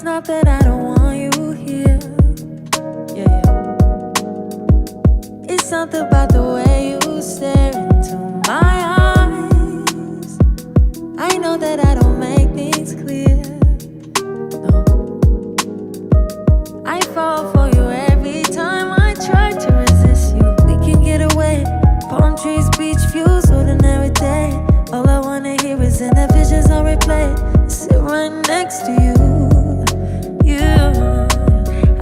It's not that I don't want you here. Yeah, yeah. It's something about the way you stare into my eyes. I know that I don't make things clear. No. I fall for you every time I try to resist you. We can get away. Palm trees, beach views, ordinary day. All I wanna hear is in the visions on replay. Sit right next to you.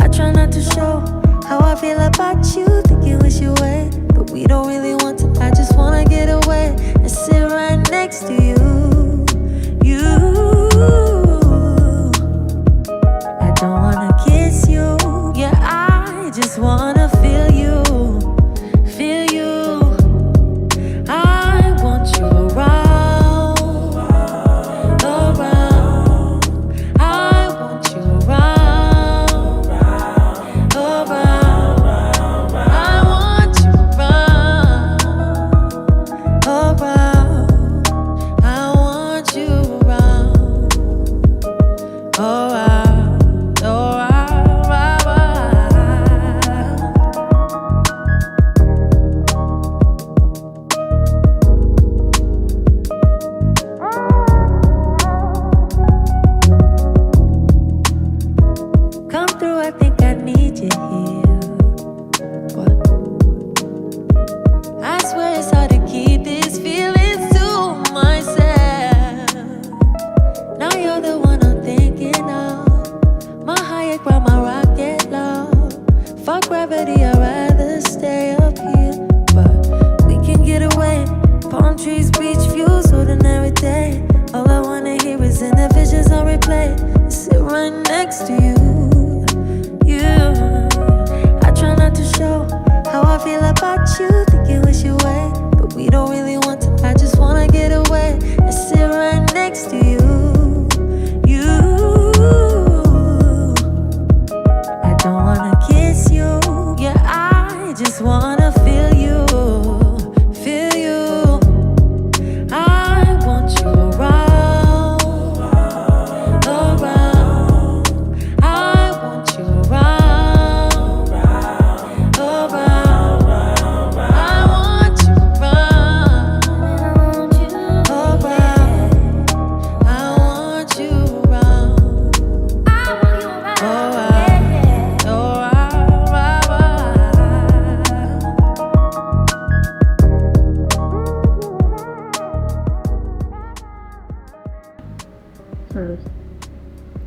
I try not to show how I feel about you. Think you wish you away, but we don't really want to. I just wanna get away and sit right next to you. I don't wanna kiss you. Yeah, I just wanna feel you. Feel you. I want you around.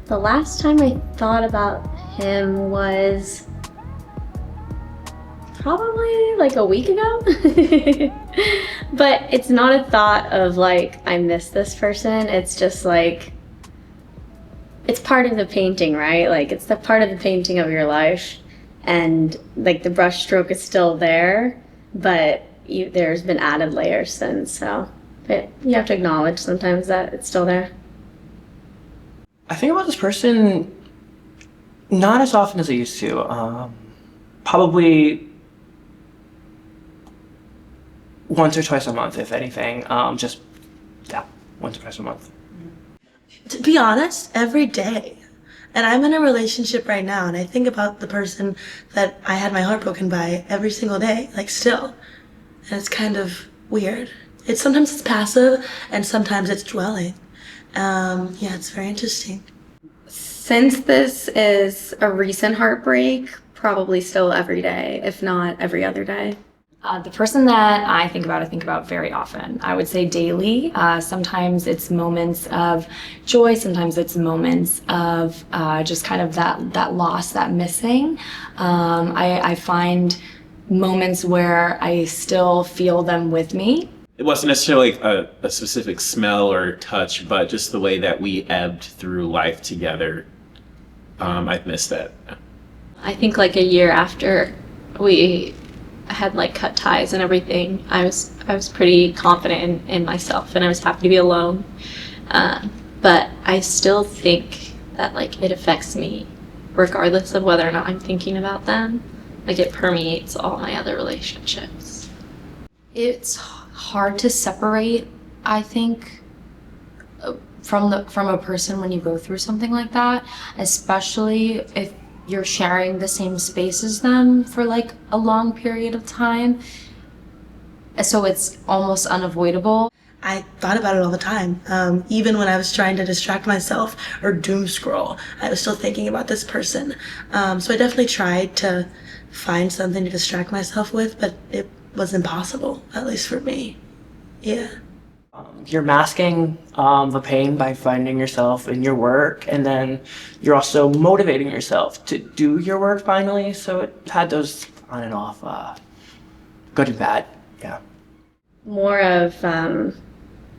The last time I thought about him was probably like a week ago. But it's not a thought of like, I miss this person. It's just like, it's part of the painting, right? Like it's the part of the painting of your life. And like the brush stroke is still there, but there's been added layers since. So but you have to acknowledge sometimes that it's still there. I think about this person not as often as I used to. Probably once or twice a month, if anything. Just, yeah, once or twice a month. To be honest, every day. And I'm in a relationship right now, and I think about the person that I had my heart broken by every single day, like still. And it's kind of weird. Sometimes it's passive, and sometimes it's dwelling. Yeah, it's very interesting. Since this is a recent heartbreak, probably still every day, if not every other day. The person that I think about very often. I would say daily. Sometimes it's moments of joy. Sometimes it's moments of just kind of that loss, that missing. I find moments where I still feel them with me. It wasn't necessarily like a specific smell or touch, but just the way that we ebbed through life together. I've missed that. I think like a year after we had like cut ties and everything, I was pretty confident in myself, and I was happy to be alone. But I still think that like it affects me regardless of whether or not I'm thinking about them. Like it permeates all my other relationships. It's hard to separate, I think, from a person when you go through something like that, especially if you're sharing the same space as them for like a long period of time. So it's almost unavoidable. I thought about it all the time. Even when I was trying to distract myself or doom scroll, I was still thinking about this person. So I definitely tried to find something to distract myself with, but it was impossible, at least for me. Yeah. You're masking the pain by finding yourself in your work, and then you're also motivating yourself to do your work finally. So it had those on and off, good and bad. Yeah. More of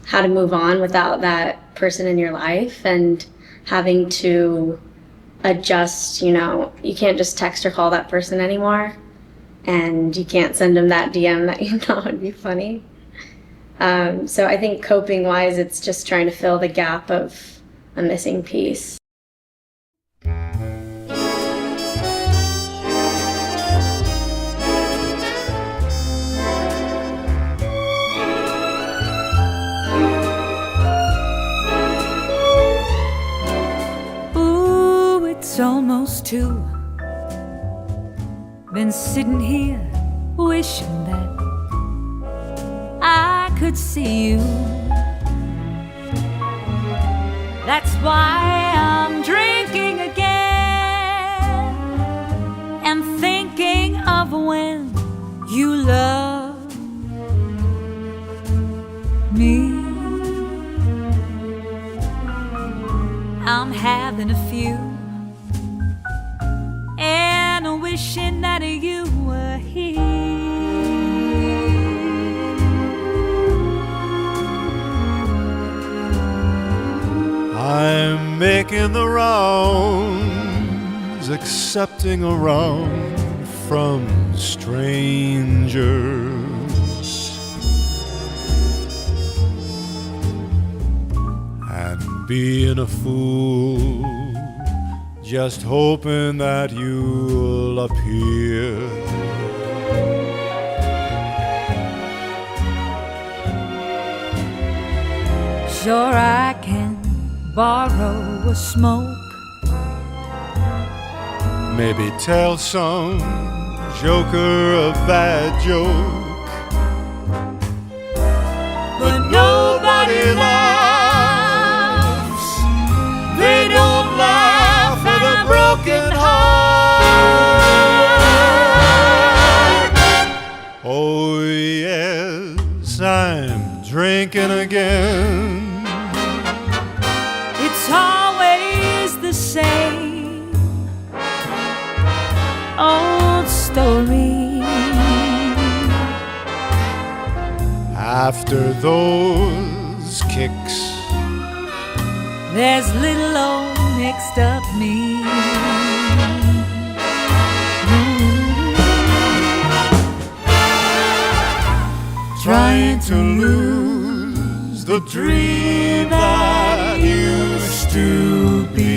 how to move on without that person in your life, and having to adjust, you can't just text or call that person anymore, and you can't send them that DM that you thought would be funny. So I think coping wise, it's just trying to fill the gap of a missing piece. Ooh, it's almost 2. Been sitting here wishing that I could see you. That's why I'm drinking again and thinking of when you loved me. I'm having a few and wishing that you were here. I'm making the rounds, accepting a round from strangers, and being a fool, just hoping that you'll appear. Sure, I can borrow a smoke, Maybe tell some joker a bad joke, but nobody laughs. They don't laugh at a broken heart. Oh yes, I'm drinking again. it's always the same old story. After those kicks, There's little old mixed up me. trying to lose the dream that used to be.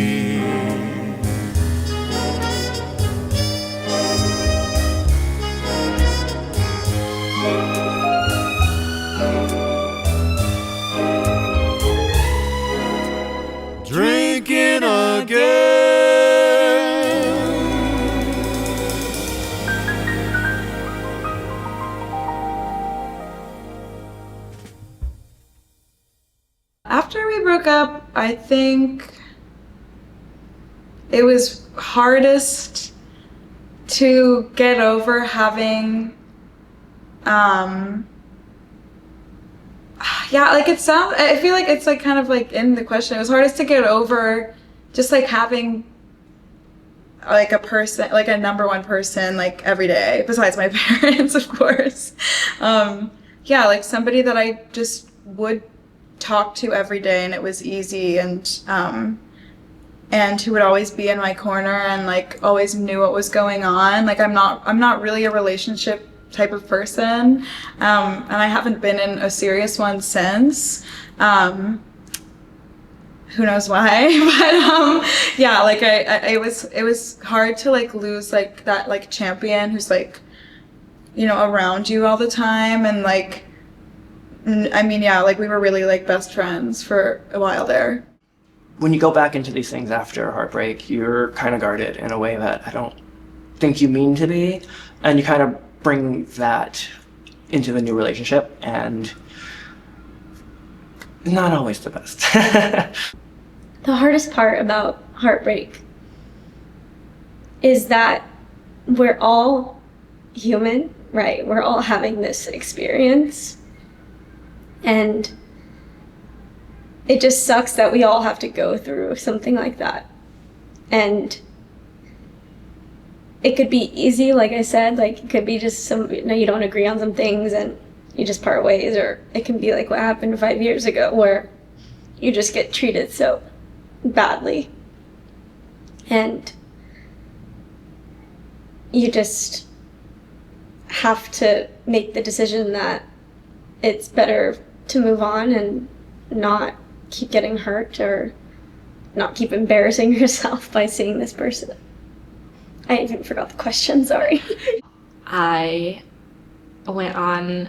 Drinking again. After we broke up, I think it was hardest to get over having, I feel like it's like kind of like in the question. It was hardest to get over just like having like a person, like a number one person, like every day, besides my parents, of course. Like somebody that I just would talk to every day, and it was easy, and who would always be in my corner and like always knew what was going on. Like I'm not really a relationship type of person, and I haven't been in a serious one since. Who knows why? But it was hard to like lose like that like champion who's like, around you all the time, and like I mean, yeah, like we were really like best friends for a while there. When you go back into these things after a heartbreak, you're kind of guarded in a way that I don't think you mean to be, and you kind of bring that into the new relationship, and not always the best. The hardest part about heartbreak is that we're all human, right? We're all having this experience, and it just sucks that we all have to go through something like that. And it could be easy, like I said, like it could be just you don't agree on some things and you just part ways, or it can be like what happened 5 years ago where you just get treated so badly and you just have to make the decision that it's better to move on and not keep getting hurt or not keep embarrassing yourself by seeing this person. I even forgot the question, sorry. I went on,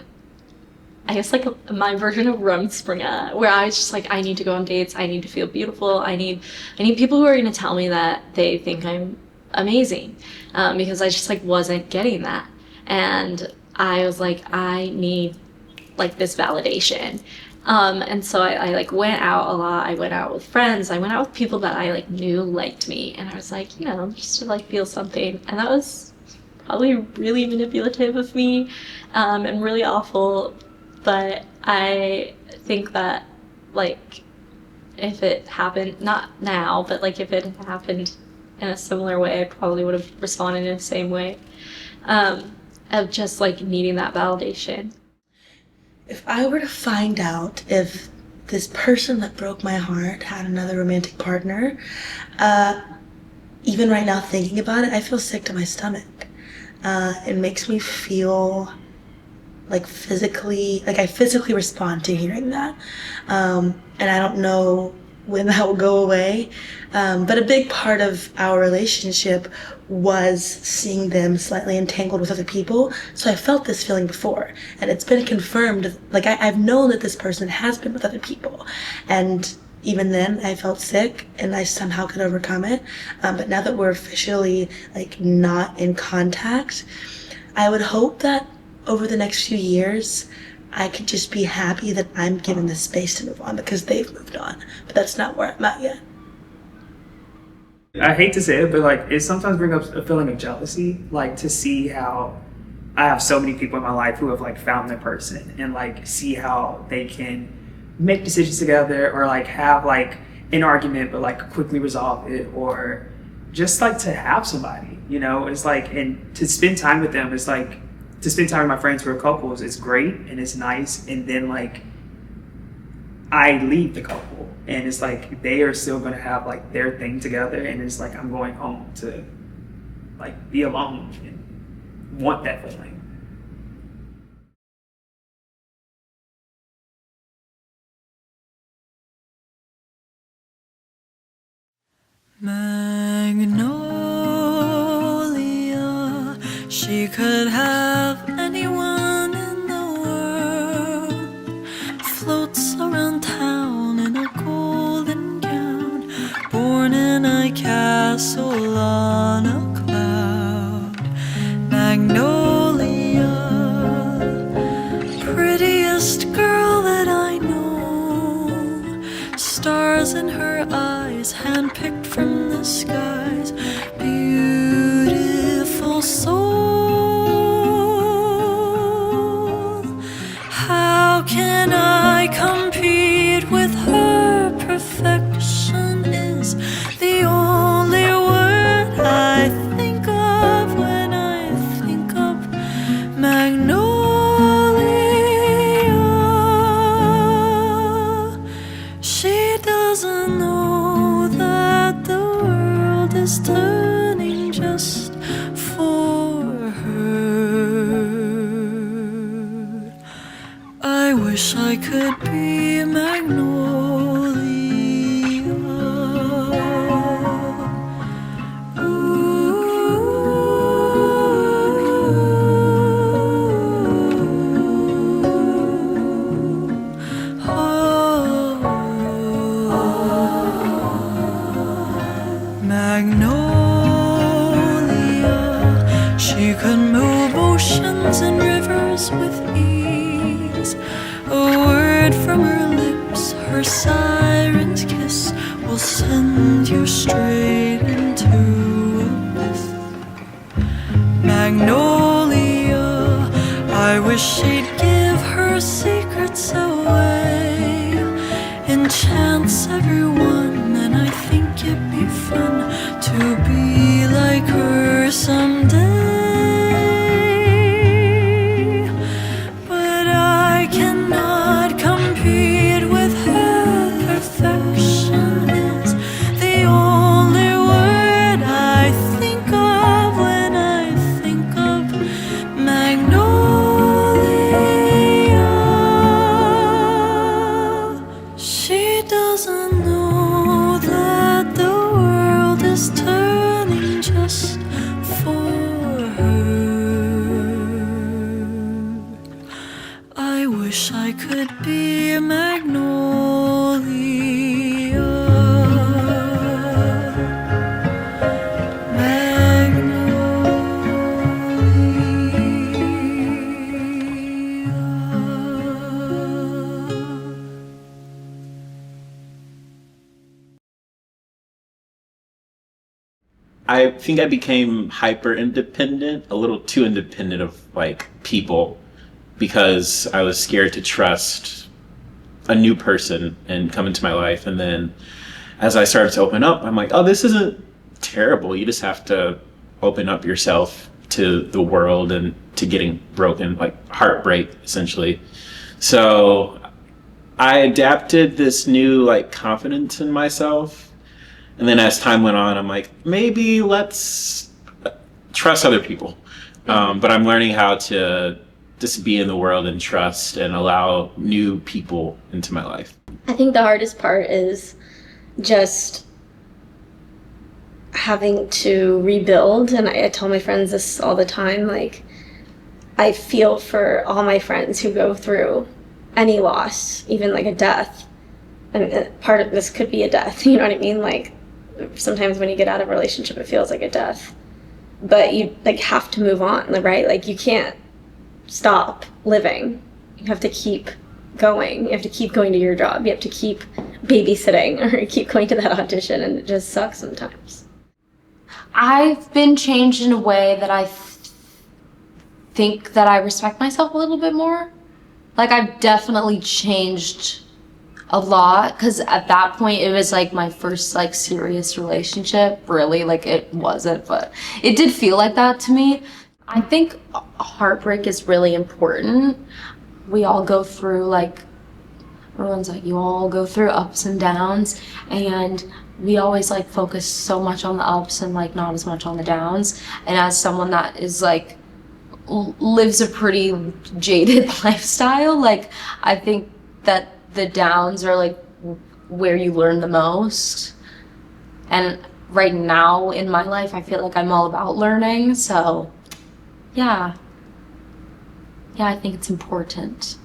I guess, like my version of Rumspringa, where I was just like, I need to go on dates, I need to feel beautiful, I need people who are gonna tell me that they think I'm amazing, because I just like wasn't getting that. And I was like, I need like this validation. And so I like went out a lot. I went out with friends. I went out with people that I like knew liked me. And I was like, you know, just to like feel something. And that was probably really manipulative of me, and really awful. But I think that like if it happened, not now, but like if it had happened in a similar way, I probably would have responded in the same way, of just like needing that validation. If I were to find out if this person that broke my heart had another romantic partner, even right now thinking about it, I feel sick to my stomach. It makes me feel like I physically respond to hearing that. And I don't know when that will go away. But a big part of our relationship was seeing them slightly entangled with other people. So I felt this feeling before, and it's been confirmed. Like I've known that this person has been with other people, and even then I felt sick and I somehow could overcome it. But now that we're officially like not in contact, I would hope that over the next few years I could just be happy that I'm given the space to move on because they've moved on. But that's not where I'm at yet. I hate to say it, but like it sometimes brings up a feeling of jealousy, like to see how I have so many people in my life who have like found their person, and like see how they can make decisions together, or like have like an argument but like quickly resolve it, or just like to have somebody, you know. It's like, and to spend time with them, it's like to spend time with my friends who are couples, it's great and it's nice, and then like I leave the couple and it's like they are still gonna have like their thing together, and it's like I'm going home to like be alone and want that feeling. Magnolia, she could have anyone in the world. Floats around town in a golden gown, born in a castle on a cloud. Magnolia, prettiest girl that I know. Stars in her eyes, handpicked from the skies. Beautiful soul. How can I compete with her? Perfection is the only word I think of when I think of Magnolia. She doesn't know that the world is turning just for her. I wish I could be Magnolia. Ooh. She could move oceans and rivers with ease. A word from her lips, her siren's kiss, will send you straight into abyss. Magnolia, I wish she'd give her secrets away. Enchants everyone, and I think it'd be fun to be like her someday. But I cannot compete with her. Perfection is the only word I think of when I think of Magnolia. She doesn't know that the world is turning just for her. I wish I could be a magnolia. Magnolia. I think I became hyper independent, a little too independent of like people, because I was scared to trust a new person and come into my life. And then as I started to open up, I'm like, oh, this isn't terrible. You just have to open up yourself to the world and to getting broken, like heartbreak, essentially. So I adapted this new like confidence in myself. And then as time went on, I'm like, maybe let's trust other people. But I'm learning how to just be in the world and trust and allow new people into my life. I think the hardest part is just having to rebuild. And I tell my friends this all the time, like, I feel for all my friends who go through any loss, even like a death. And part of this could be a death, you know what I mean? Like, sometimes when you get out of a relationship, it feels like a death. But you like have to move on, right? Like, you can't stop living. You have to keep going. You have to keep going to your job. You have to keep babysitting or keep going to that audition, and it just sucks sometimes. I've been changed in a way that I think that I respect myself a little bit more. Like, I've definitely changed a lot, because at that point it was like my first like serious relationship. Really, like, it wasn't, but it did feel like that to me. I think heartbreak is really important. We all go through, like, everyone's like, you all go through ups and downs, and we always like focus so much on the ups and like not as much on the downs. And as someone that is like lives a pretty jaded lifestyle, like, I think that the downs are like where you learn the most. And right now in my life, I feel like I'm all about learning. So yeah, I think it's important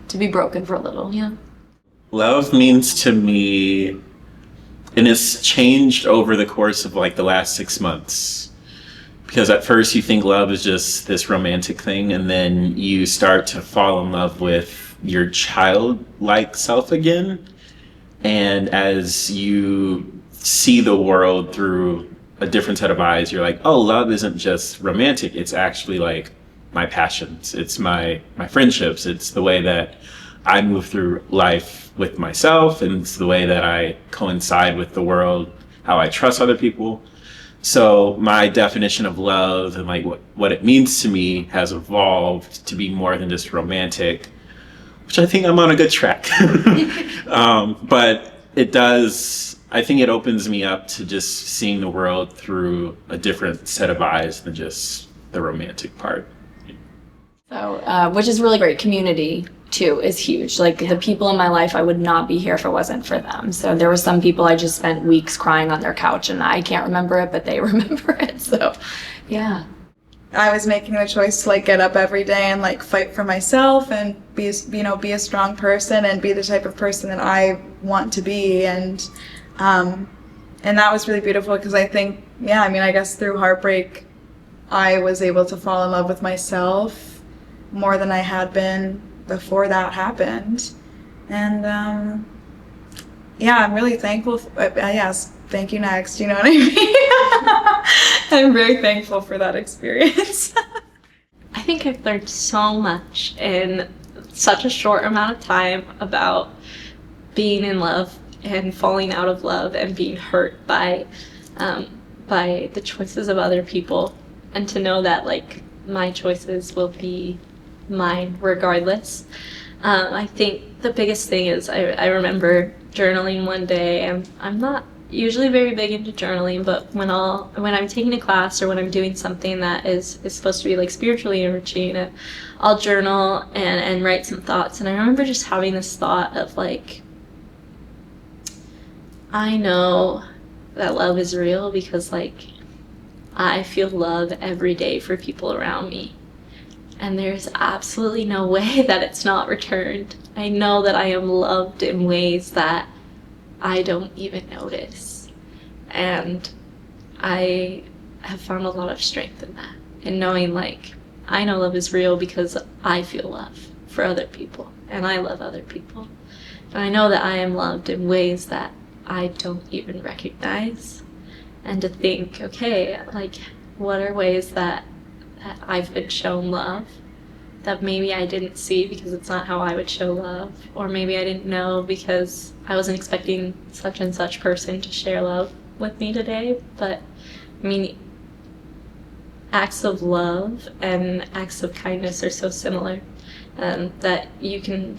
to be broken for a little. Yeah. Love means to me, and it's changed over the course of like the last 6 months. Because at first you think love is just this romantic thing, and then you start to fall in love with your childlike self again. And as you see the world through a different set of eyes, you're like, oh, love isn't just romantic. It's actually like my passions. It's my friendships. It's the way that I move through life with myself, and it's the way that I coincide with the world, how I trust other people. So my definition of love and like what it means to me has evolved to be more than just romantic, which I think I'm on a good track. But it does, I think it opens me up to just seeing the world through a different set of eyes than just the romantic part. So, which is really great. Community too is huge. Like, the people in my life, I would not be here if it wasn't for them. So there were some people I just spent weeks crying on their couch, and I can't remember it, but they remember it. So yeah. I was making the choice to like get up every day and like fight for myself and be a strong person and be the type of person that I want to be. And that was really beautiful, because I think, I guess through heartbreak, I was able to fall in love with myself more than I had been before that happened. And yeah, I'm really thankful. Yes, thank you next, you know what I mean? I'm very thankful for that experience. I think I've learned so much in such a short amount of time about being in love and falling out of love and being hurt by the choices of other people, and to know that like my choices will be mine regardless. I think the biggest thing is I remember journaling one day, and I'm not usually very big into journaling, but when I'm taking a class or when I'm doing something that is supposed to be like spiritually enriching, I'll journal and write some thoughts. And I remember just having this thought of like, I know that love is real because like I feel love every day for people around me, and there's absolutely no way that it's not returned. I know that I am loved in ways that I don't even notice, and I have found a lot of strength in that, in knowing like I know love is real because I feel love for other people and I love other people, and I know that I am loved in ways that I don't even recognize. And to think, okay, like what are ways that I've been shown love that maybe I didn't see because it's not how I would show love, or maybe I didn't know because I wasn't expecting such and such person to share love with me today. But I mean, acts of love and acts of kindness are so similar, that you can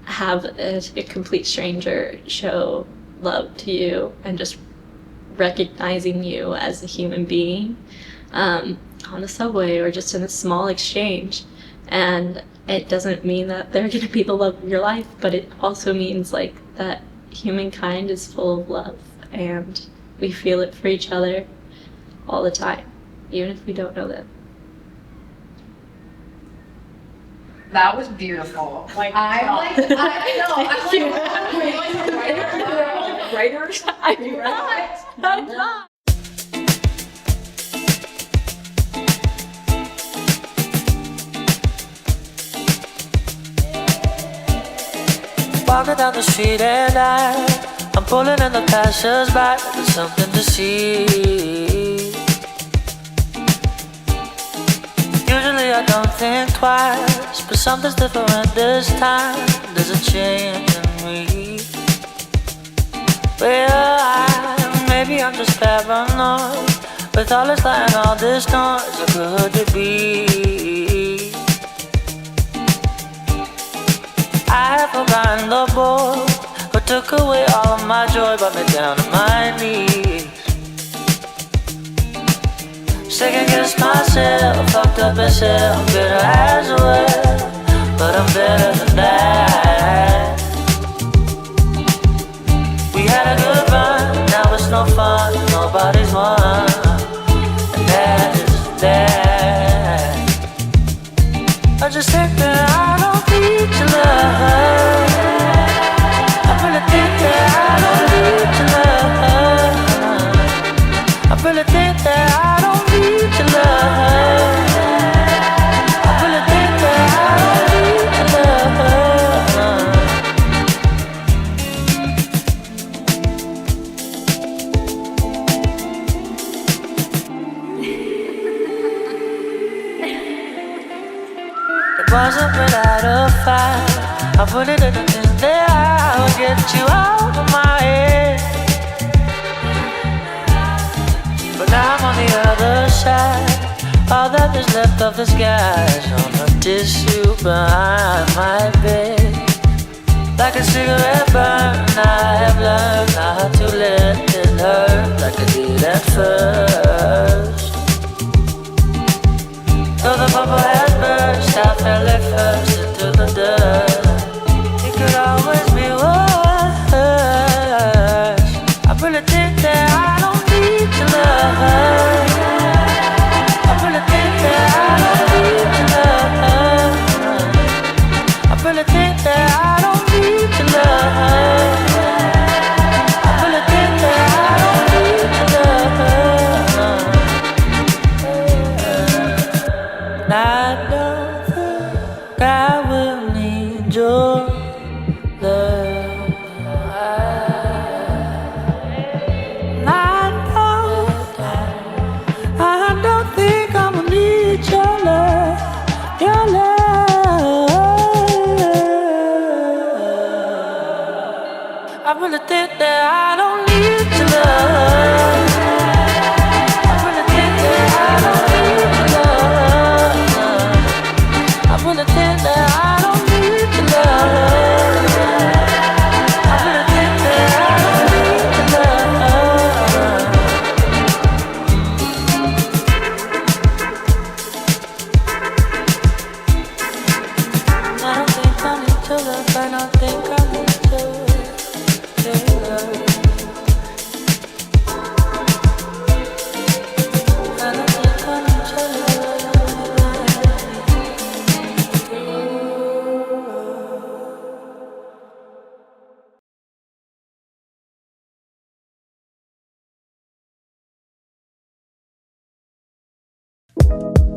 have a complete stranger show love to you and just recognizing you as a human being on the subway or just in a small exchange. And it doesn't mean that they're going to be the love of your life, but it also means like that humankind is full of love and we feel it for each other all the time, even if we don't know them. That was beautiful. Like I know. Writers? I'm not. Walking down the street and I'm pulling in the passers-by. There's something to see. Usually I don't think twice, but something's different this time. There's a change in me. Well, maybe I'm just paranoid. With all this light and all this noise, how could it be? I have forgotten the boy who took away all of my joy, brought me down to my knees. Second guess myself, fucked up and said I'm bitter as well, but I'm better than that. We had a good run, now it's no fun, nobody's won, and that is that. I just think that I don't need your love. I really think that I don't need your love. I really think that I don't need your love. I really think that I don't need your love. It wasn't without a fight. I put it in there, I would get you out of my head. But now I'm on the other side. All that is left of the skies on a tissue behind my bed. Like a cigarette burn, I have learned not to let it hurt like I did at first. Though the bubble has burst, I fell at first into the dust. It could always be worse. I really think that I don't need your love. I really think that I don't need your love. I really think that I don't need your love. I really think that I don't need your love. us.